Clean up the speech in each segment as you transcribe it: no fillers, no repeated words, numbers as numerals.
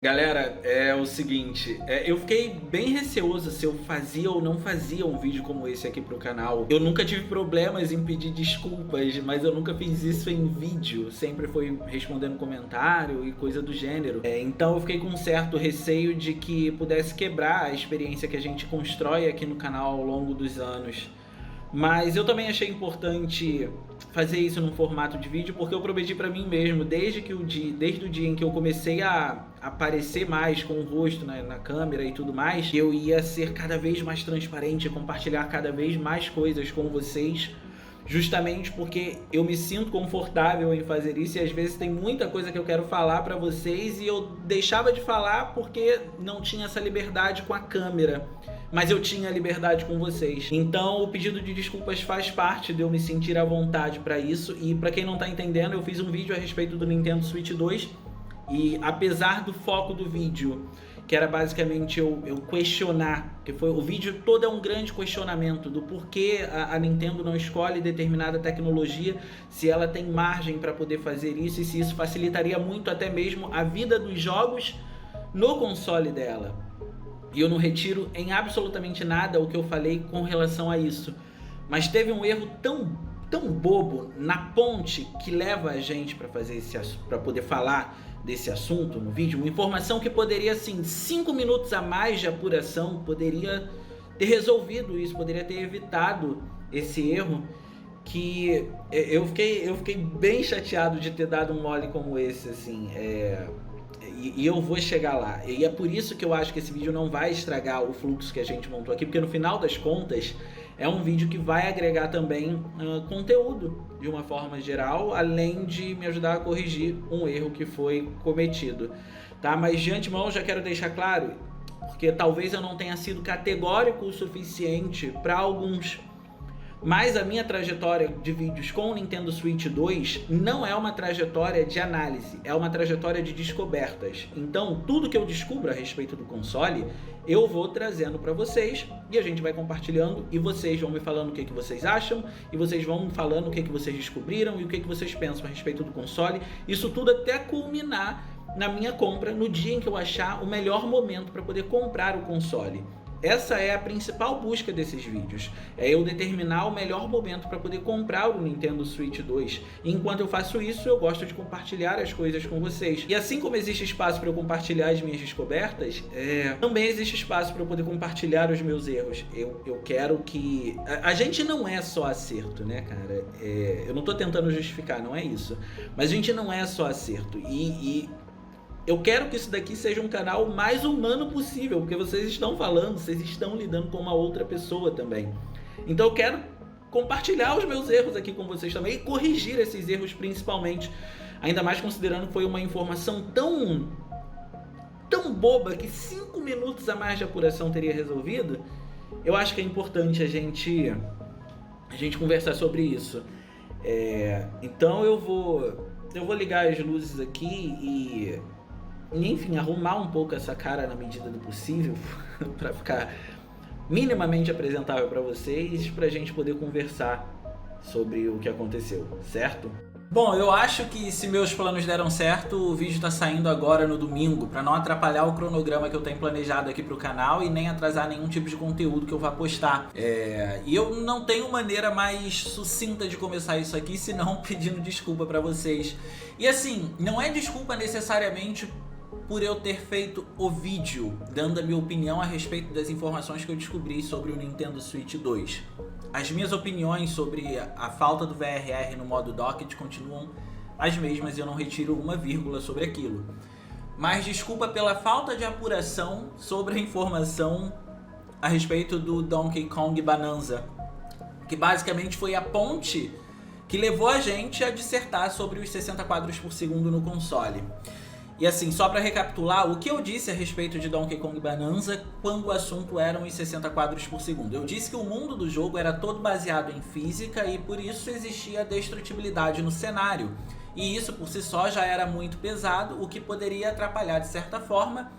Galera, é o seguinte, eu fiquei bem receoso se eu fazia ou não fazia um vídeo como esse aqui pro canal. Eu nunca tive problemas em pedir desculpas, mas eu nunca fiz isso em vídeo. Sempre foi respondendo comentário e coisa do gênero. Então eu fiquei com um certo receio de que pudesse quebrar a experiência que a gente constrói aqui no canal ao longo dos anos. Mas eu também achei importante fazer isso num formato de vídeo porque eu prometi pra mim mesmo, desde o dia em que eu comecei a aparecer mais com o rosto na câmera e tudo mais, que eu ia ser cada vez mais transparente, compartilhar cada vez mais coisas com vocês, justamente porque eu me sinto confortável em fazer isso e às vezes tem muita coisa que eu quero falar pra vocês e eu deixava de falar porque não tinha essa liberdade com a câmera. Mas eu tinha liberdade com vocês. Então o pedido de desculpas faz parte de eu me sentir à vontade para isso. E para quem não tá entendendo, eu fiz um vídeo a respeito do Nintendo Switch 2. E apesar do foco do vídeo, que era basicamente eu questionar, que foi o vídeo todo é um grande questionamento do porquê a Nintendo não escolhe determinada tecnologia, se ela tem margem para poder fazer isso e se isso facilitaria muito até mesmo a vida dos jogos no console dela. E eu não retiro em absolutamente nada o que eu falei com relação a isso. Mas teve um erro tão bobo na ponte que leva a gente para poder falar desse assunto no vídeo. Uma informação que poderia, assim, 5 minutos a mais de apuração, poderia ter resolvido isso, poderia ter evitado esse erro. Que eu fiquei bem chateado de ter dado um mole como esse, assim, e eu vou chegar lá. E é por isso que eu acho que esse vídeo não vai estragar o fluxo que a gente montou aqui, porque no final das contas é um vídeo que vai agregar também conteúdo de uma forma geral, além de me ajudar a corrigir um erro que foi cometido, tá? Mas de antemão eu já quero deixar claro, porque talvez eu não tenha sido categórico o suficiente para alguns. Mas a minha trajetória de vídeos com o Nintendo Switch 2 não é uma trajetória de análise, é uma trajetória de descobertas. Então, tudo que eu descubro a respeito do console, eu vou trazendo para vocês e a gente vai compartilhando e vocês vão me falando o que vocês acham e vocês vão me falando o que vocês descobriram e o que vocês pensam a respeito do console. Isso tudo até culminar na minha compra no dia em que eu achar o melhor momento para poder comprar o console. Essa é a principal busca desses vídeos, é eu determinar o melhor momento para poder comprar o Nintendo Switch 2. E enquanto eu faço isso, eu gosto de compartilhar as coisas com vocês. E assim como existe espaço para eu compartilhar as minhas descobertas, também existe espaço para eu poder compartilhar os meus erros. Eu quero que... A gente não é só acerto, né, cara? Eu não tô tentando justificar, não é isso. Mas a gente não é só acerto. Eu quero que isso daqui seja um canal mais humano possível, porque vocês estão falando, vocês estão lidando com uma outra pessoa também. Então eu quero compartilhar os meus erros aqui com vocês também e corrigir esses erros principalmente. Ainda mais considerando que foi uma informação tão boba que 5 minutos a mais de apuração teria resolvido. Eu acho que é importante a gente conversar sobre isso. Então eu vou ligar as luzes aqui e enfim, arrumar um pouco essa cara na medida do possível para ficar minimamente apresentável para vocês, pra gente poder conversar sobre o que aconteceu, certo? Bom, eu acho que se meus planos deram certo, o vídeo tá saindo agora no domingo, para não atrapalhar o cronograma que eu tenho planejado aqui pro canal e nem atrasar nenhum tipo de conteúdo que eu vá postar. E eu não tenho maneira mais sucinta de começar isso aqui, senão pedindo desculpa para vocês. E assim, não é desculpa necessariamente por eu ter feito o vídeo dando a minha opinião a respeito das informações que eu descobri sobre o Nintendo Switch 2. As minhas opiniões sobre a falta do VRR no modo docket continuam as mesmas e eu não retiro uma vírgula sobre aquilo. Mas desculpa pela falta de apuração sobre a informação a respeito do Donkey Kong Bonanza, que basicamente foi a ponte que levou a gente a dissertar sobre os 60 quadros por segundo no console. E assim, só para recapitular, o que eu disse a respeito de Donkey Kong Bonanza quando o assunto eram os 60 quadros por segundo? Eu disse que o mundo do jogo era todo baseado em física e por isso existia destrutibilidade no cenário. E isso por si só já era muito pesado, o que poderia atrapalhar de certa forma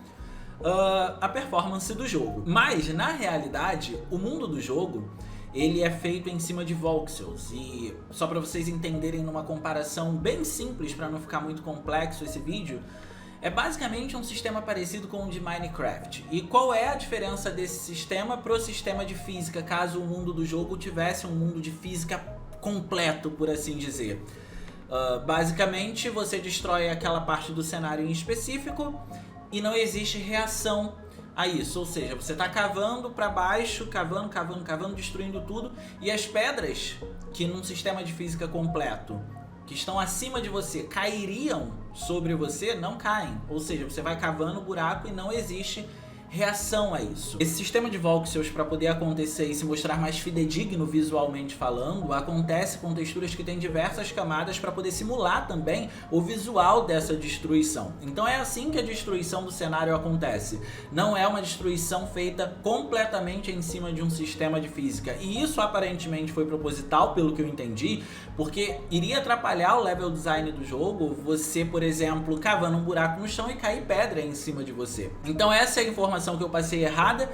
a performance do jogo. Mas na realidade, o mundo do jogo ele é feito em cima de voxels. E só para vocês entenderem numa comparação bem simples, para não ficar muito complexo esse vídeo, É basicamente um sistema parecido com o de Minecraft. E qual é a diferença desse sistema para o sistema de física, caso o mundo do jogo tivesse um mundo de física completo, por assim dizer? Basicamente, você destrói aquela parte do cenário em específico e não existe reação a isso. Ou seja, você está cavando para baixo, cavando, destruindo tudo, e as pedras, que num sistema de física completo, que estão acima de você, cairiam sobre você, não caem. Ou seja, você vai cavando o buraco e não existe reação a isso. Esse sistema de voxels, para poder acontecer e se mostrar mais fidedigno visualmente falando, acontece com texturas que têm diversas camadas para poder simular também o visual dessa destruição. Então é assim que a destruição do cenário acontece. Não é uma destruição feita completamente em cima de um sistema de física. E isso aparentemente foi proposital, pelo que eu entendi, porque iria atrapalhar o level design do jogo, você, por exemplo, cavando um buraco no chão e cair pedra em cima de você. Então essa é a informação que eu passei errada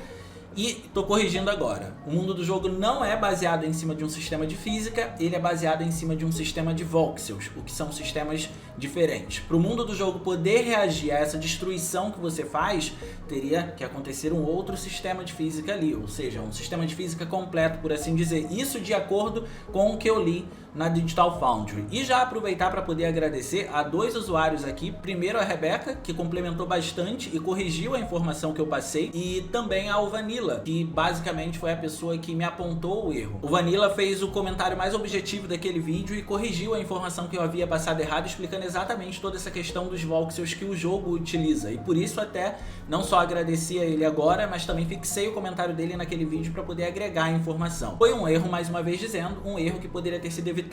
e tô corrigindo agora. O mundo do jogo não é baseado em cima de um sistema de física, ele é baseado em cima de um sistema de voxels, o que são sistemas diferentes. Para o mundo do jogo poder reagir a essa destruição que você faz, teria que acontecer um outro sistema de física ali, ou seja, um sistema de física completo, por assim dizer. Isso de acordo com o que eu li na Digital Foundry. E já aproveitar para poder agradecer a 2 usuários aqui. Primeiro a Rebeca, que complementou bastante e corrigiu a informação que eu passei, e também ao Vanilla, que basicamente foi a pessoa que me apontou o erro. O Vanilla fez o comentário mais objetivo daquele vídeo e corrigiu a informação que eu havia passado errado, explicando exatamente toda essa questão dos voxels que o jogo utiliza. E por isso até não só agradeci a ele agora, mas também fixei o comentário dele naquele vídeo para poder agregar a informação. Foi um erro, mais uma vez dizendo, um erro que poderia ter sido evitado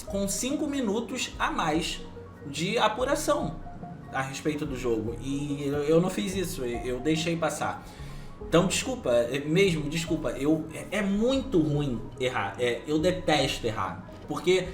com 5 minutos a mais de apuração a respeito do jogo. E eu não fiz isso, eu deixei passar. Então desculpa, desculpa, é muito ruim errar, eu detesto errar, porque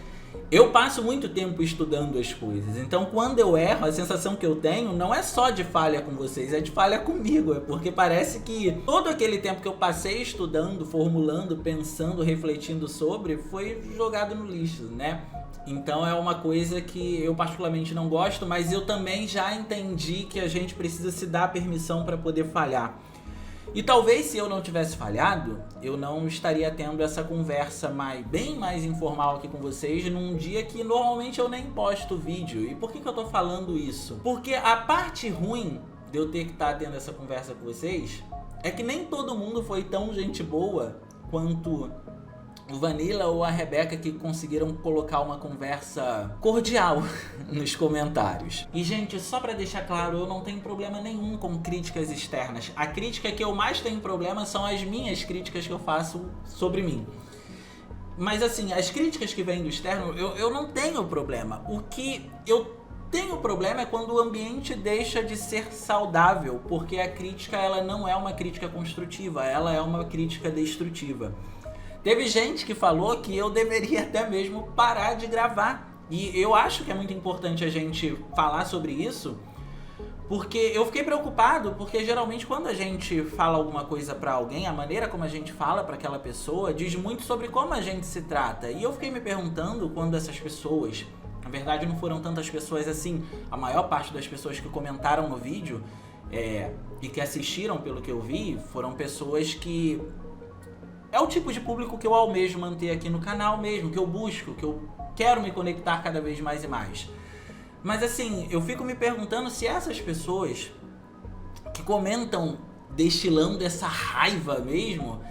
eu passo muito tempo estudando as coisas, então quando eu erro, a sensação que eu tenho não é só de falha com vocês, é de falha comigo, porque parece que todo aquele tempo que eu passei estudando, formulando, pensando, refletindo sobre, foi jogado no lixo, né? Então é uma coisa que eu particularmente não gosto, mas eu também já entendi que a gente precisa se dar permissão para poder falhar. E talvez se eu não tivesse falhado, eu não estaria tendo essa conversa bem mais informal aqui com vocês num dia que normalmente eu nem posto vídeo. E por que eu tô falando isso? Porque a parte ruim de eu ter que estar tendo essa conversa com vocês é que nem todo mundo foi tão gente boa quanto o Vanilla ou a Rebeca, que conseguiram colocar uma conversa cordial nos comentários. E gente, só pra deixar claro, eu não tenho problema nenhum com críticas externas. A crítica que eu mais tenho problema são as minhas críticas que eu faço sobre mim. Mas assim, as críticas que vêm do externo, eu não tenho problema. O que eu tenho problema é quando o ambiente deixa de ser saudável, porque a crítica, ela não é uma crítica construtiva, ela é uma crítica destrutiva. Teve gente que falou que eu deveria até mesmo parar de gravar. E eu acho que é muito importante a gente falar sobre isso, porque eu fiquei preocupado, porque geralmente quando a gente fala alguma coisa pra alguém, a maneira como a gente fala pra aquela pessoa diz muito sobre como a gente se trata. E eu fiquei me perguntando quando essas pessoas, na verdade não foram tantas pessoas assim, a maior parte das pessoas que comentaram no vídeo e que assistiram, pelo que eu vi, foram pessoas que é o tipo de público que eu almejo manter aqui no canal mesmo, que eu busco, que eu quero me conectar cada vez mais e mais. Mas assim, eu fico me perguntando se essas pessoas que comentam destilando essa raiva mesmo,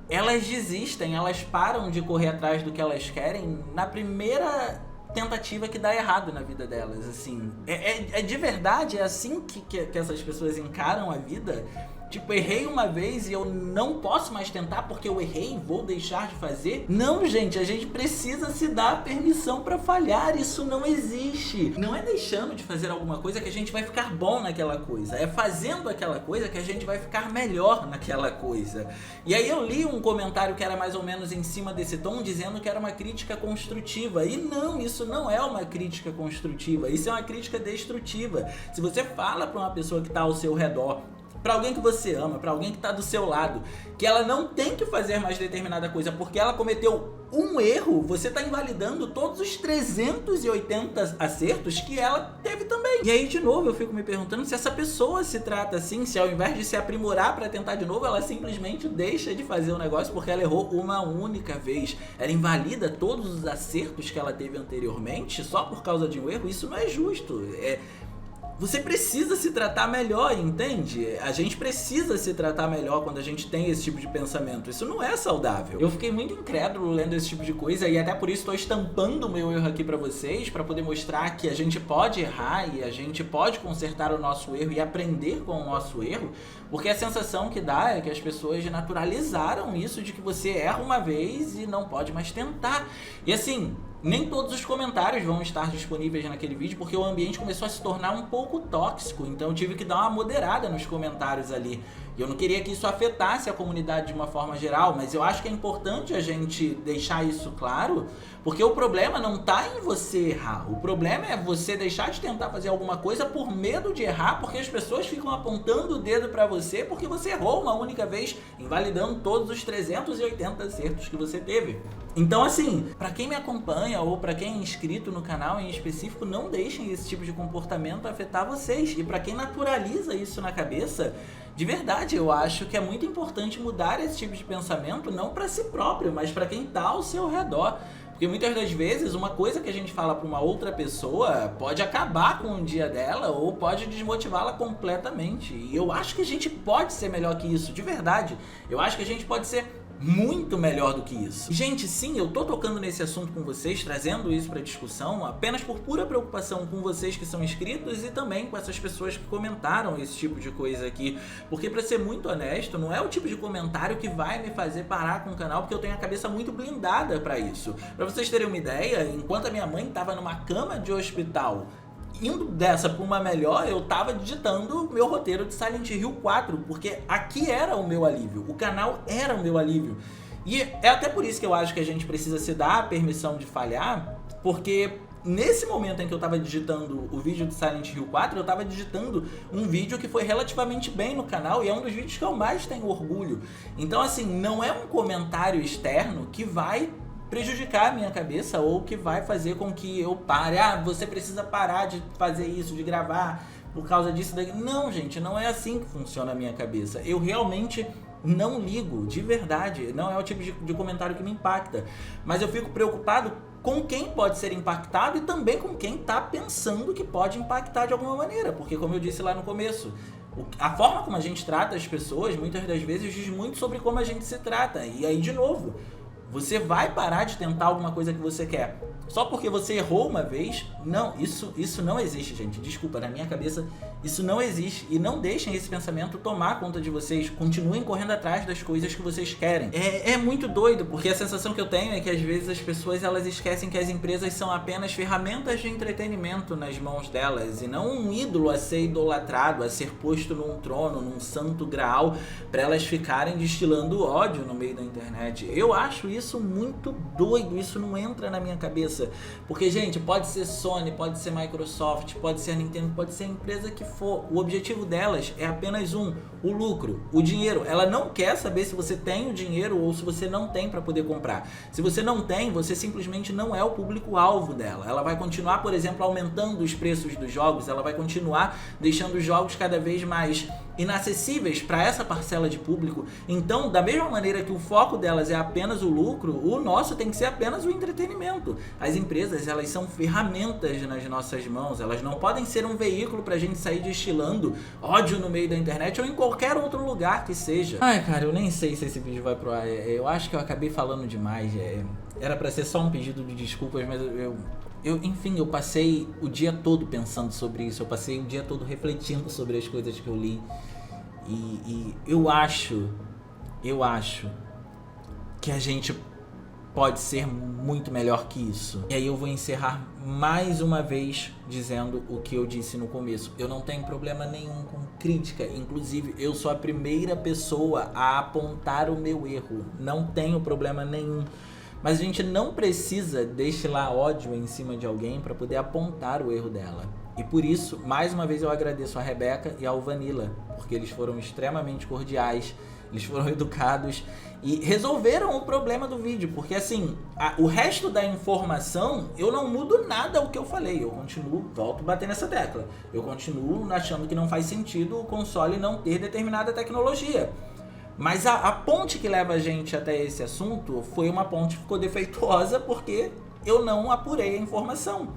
elas desistem, elas param de correr atrás do que elas querem na primeira tentativa que dá errado na vida delas, assim. É de verdade, é assim que essas pessoas encaram a vida? Tipo, errei uma vez e eu não posso mais tentar porque eu errei e vou deixar de fazer? Não, gente, a gente precisa se dar permissão pra falhar, isso não existe. Não é deixando de fazer alguma coisa que a gente vai ficar bom naquela coisa, é fazendo aquela coisa que a gente vai ficar melhor naquela coisa. E aí eu li um comentário que era mais ou menos em cima desse tom, dizendo que era uma crítica construtiva. E não, isso não é uma crítica construtiva, isso é uma crítica destrutiva. Se você fala pra uma pessoa que tá ao seu redor pra alguém que você ama, pra alguém que tá do seu lado, que ela não tem que fazer mais determinada coisa porque ela cometeu um erro, você tá invalidando todos os 380 acertos que ela teve também. E aí, de novo, eu fico me perguntando se essa pessoa se trata assim, se ao invés de se aprimorar pra tentar de novo, ela simplesmente deixa de fazer o negócio porque ela errou uma única vez. Ela invalida todos os acertos que ela teve anteriormente só por causa de um erro. Isso não é justo. Você precisa se tratar melhor, entende? A gente precisa se tratar melhor quando a gente tem esse tipo de pensamento. Isso não é saudável. Eu fiquei muito incrédulo lendo esse tipo de coisa e até por isso estou estampando o meu erro aqui pra vocês, pra poder mostrar que a gente pode errar e a gente pode consertar o nosso erro e aprender com o nosso erro, porque a sensação que dá é que as pessoas naturalizaram isso de que você erra uma vez e não pode mais tentar. E assim, nem todos os comentários vão estar disponíveis naquele vídeo, porque o ambiente começou a se tornar um pouco tóxico, então eu tive que dar uma moderada nos comentários ali. E eu não queria que isso afetasse a comunidade de uma forma geral, mas eu acho que é importante a gente deixar isso claro, porque o problema não tá em você errar, o problema é você deixar de tentar fazer alguma coisa por medo de errar, porque as pessoas ficam apontando o dedo pra você porque você errou uma única vez, invalidando todos os 380 acertos que você teve. Então assim, pra quem me acompanha ou pra quem é inscrito no canal em específico, não deixem esse tipo de comportamento afetar vocês. E pra quem naturaliza isso na cabeça, de verdade, eu acho que é muito importante mudar esse tipo de pensamento, não pra si próprio, mas pra quem tá ao seu redor. Porque muitas das vezes uma coisa que a gente fala pra uma outra pessoa pode acabar com o dia dela ou pode desmotivá-la completamente. E eu acho que a gente pode ser melhor que isso, de verdade. Eu acho que a gente pode ser muito melhor do que isso. Gente, sim, eu tô tocando nesse assunto com vocês, trazendo isso pra discussão, apenas por pura preocupação com vocês que são inscritos e também com essas pessoas que comentaram esse tipo de coisa aqui. Porque, pra ser muito honesto, não é o tipo de comentário que vai me fazer parar com o canal, porque eu tenho a cabeça muito blindada pra isso. Pra vocês terem uma ideia, enquanto a minha mãe tava numa cama de hospital, indo dessa pra uma melhor, eu tava digitando o meu roteiro de Silent Hill 4, porque aqui era o meu alívio, o canal era o meu alívio. E é até por isso que eu acho que a gente precisa se dar a permissão de falhar, porque nesse momento em que eu tava digitando o vídeo de Silent Hill 4, eu tava digitando um vídeo que foi relativamente bem no canal e é um dos vídeos que eu mais tenho orgulho. Então assim, não é um comentário externo que vai prejudicar a minha cabeça ou que vai fazer com que eu pare. Ah, você precisa parar de fazer isso, de gravar por causa disso daqui. Não, gente, não é assim que funciona a minha cabeça. Eu realmente não ligo, de verdade. Não é o tipo de comentário que me impacta. Mas eu fico preocupado com quem pode ser impactado e também com quem tá pensando que pode impactar de alguma maneira. Porque, como eu disse lá no começo, a forma como a gente trata as pessoas, muitas das vezes, diz muito sobre como a gente se trata. E aí, de novo, você vai parar de tentar alguma coisa que você quer só porque você errou uma vez? Não, isso não existe, gente. Desculpa, na minha cabeça isso não existe. E não deixem esse pensamento tomar conta de vocês. Continuem correndo atrás das coisas que vocês querem. É muito doido, porque a sensação que eu tenho é que às vezes as pessoas elas esquecem que as empresas são apenas ferramentas de entretenimento nas mãos delas e não um ídolo a ser idolatrado, a ser posto num trono, num santo graal, para elas ficarem destilando ódio no meio da internet. Eu acho isso muito doido, isso não entra na minha cabeça. Porque, gente, pode ser Sony, pode ser Microsoft, pode ser Nintendo, pode ser a empresa que for. O objetivo delas é apenas o lucro, o dinheiro. Ela não quer saber se você tem o dinheiro ou se você não tem para poder comprar. Se você não tem, você simplesmente não é o público-alvo dela. Ela vai continuar, por exemplo, aumentando os preços dos jogos, ela vai continuar deixando os jogos cada vez mais inacessíveis para essa parcela de público. Então, da mesma maneira que o foco delas é apenas o lucro, o nosso tem que ser apenas o entretenimento. As empresas, elas são ferramentas nas nossas mãos, elas não podem ser um veículo pra gente sair destilando ódio no meio da internet ou em qualquer outro lugar que seja. Ai, cara, eu nem sei se esse vídeo vai pro ar, eu acho que eu acabei falando demais, era pra ser só um pedido de desculpas, mas enfim, eu passei o dia todo pensando sobre isso, eu passei o dia todo refletindo sobre as coisas que eu li e eu acho que a gente pode ser muito melhor que isso. E aí eu vou encerrar mais uma vez dizendo o que eu disse no começo. Eu não tenho problema nenhum com crítica. Inclusive, eu sou a primeira pessoa a apontar o meu erro. Não tenho problema nenhum. Mas a gente não precisa destilar ódio em cima de alguém para poder apontar o erro dela. E por isso, mais uma vez eu agradeço a Rebeca e ao Vanilla, porque eles foram extremamente cordiais, eles foram educados e resolveram o problema do vídeo, porque assim, o resto da informação, eu não mudo nada o que eu falei, eu continuo, volto a bater nessa tecla, eu continuo achando que não faz sentido o console não ter determinada tecnologia. Mas a ponte que leva a gente até esse assunto foi uma ponte que ficou defeituosa porque eu não apurei a informação.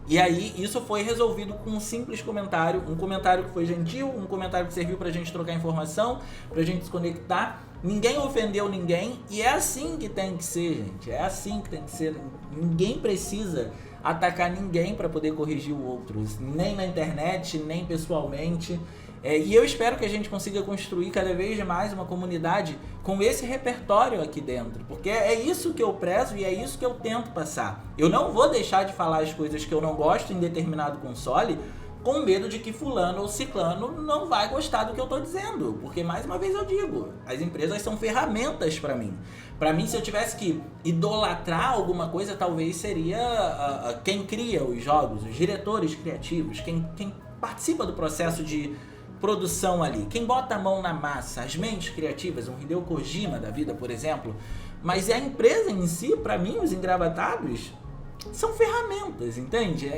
E aí isso foi resolvido com um simples comentário, um comentário que foi gentil, um comentário que serviu pra gente trocar informação, pra gente se conectar. Ninguém ofendeu ninguém e é assim que tem que ser, gente. É assim que tem que ser. Ninguém precisa atacar ninguém para poder corrigir o outro, nem na internet, nem pessoalmente. E eu espero que a gente consiga construir cada vez mais uma comunidade com esse repertório aqui dentro, porque é isso que eu prezo e é isso que eu tento passar. Eu não vou deixar de falar as coisas que eu não gosto em determinado console com medo de que fulano ou ciclano não vai gostar do que eu tô dizendo, porque mais uma vez eu digo, as empresas são ferramentas para mim. Para mim, se eu tivesse que idolatrar alguma coisa, talvez seria quem cria os jogos, os diretores criativos, quem participa do processo de produção ali, quem bota a mão na massa, as mentes criativas, um Hideo Kojima da vida, por exemplo. Mas a empresa em si, para mim, os engravatados são ferramentas, entende?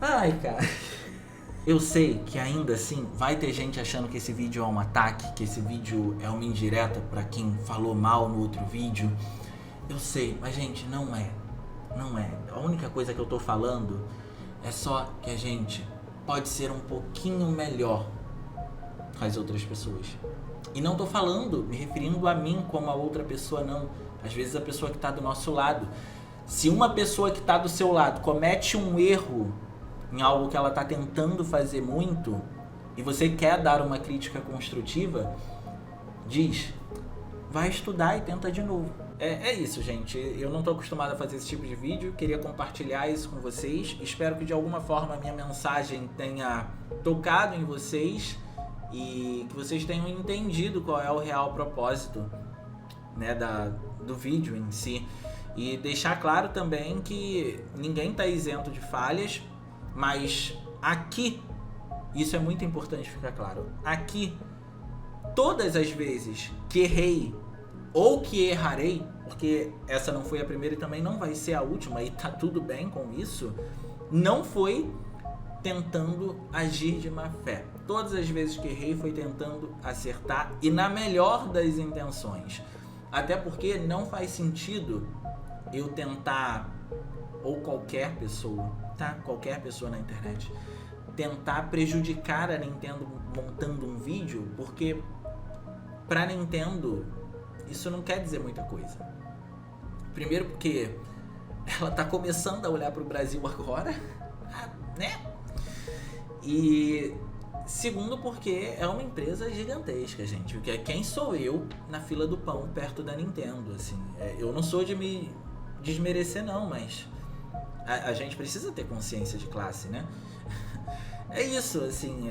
Ai, cara. Eu sei que ainda assim vai ter gente achando que esse vídeo é um ataque, que esse vídeo é uma indireta para quem falou mal no outro vídeo. Eu sei, mas gente, não é. Não é. A única coisa que eu tô falando é só que a gente pode ser um pouquinho melhor com as outras pessoas. E não tô falando, me referindo a mim como a outra pessoa, não. Às vezes a pessoa que tá do nosso lado. Se uma pessoa que tá do seu lado comete um erro em algo que ela tá tentando fazer muito, e você quer dar uma crítica construtiva, diz, vai estudar e tenta de novo. É isso, gente. Eu não tô acostumado a fazer esse tipo de vídeo, queria compartilhar isso com vocês. Espero que de alguma forma a minha mensagem tenha tocado em vocês e que vocês tenham entendido qual é o real propósito, né, do vídeo em si. E deixar claro também que ninguém tá isento de falhas, mas aqui, isso é muito importante ficar claro, aqui, todas as vezes que errei ou que errarei, porque essa não foi a primeira e também não vai ser a última, e tá tudo bem com isso, não foi tentando agir de má fé. Todas as vezes que errei foi tentando acertar e na melhor das intenções. Até porque não faz sentido eu tentar, ou qualquer pessoa, tá? Qualquer pessoa na internet, tentar prejudicar a Nintendo montando um vídeo, porque pra Nintendo isso não quer dizer muita coisa. Primeiro porque ela tá começando a olhar pro Brasil agora, né? E segundo porque é uma empresa gigantesca, gente. Porque quem sou eu na fila do pão perto da Nintendo, assim. Eu não sou de me desmerecer não, mas a gente precisa ter consciência de classe, né? É isso, assim,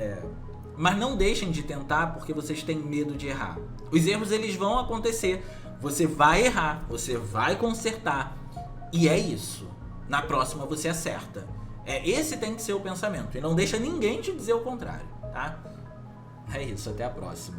Mas não deixem de tentar porque vocês têm medo de errar. Os erros, eles vão acontecer. Você vai errar, você vai consertar. E é isso. Na próxima você acerta. Esse tem que ser o pensamento. E não deixa ninguém te dizer o contrário, tá? É isso, até a próxima.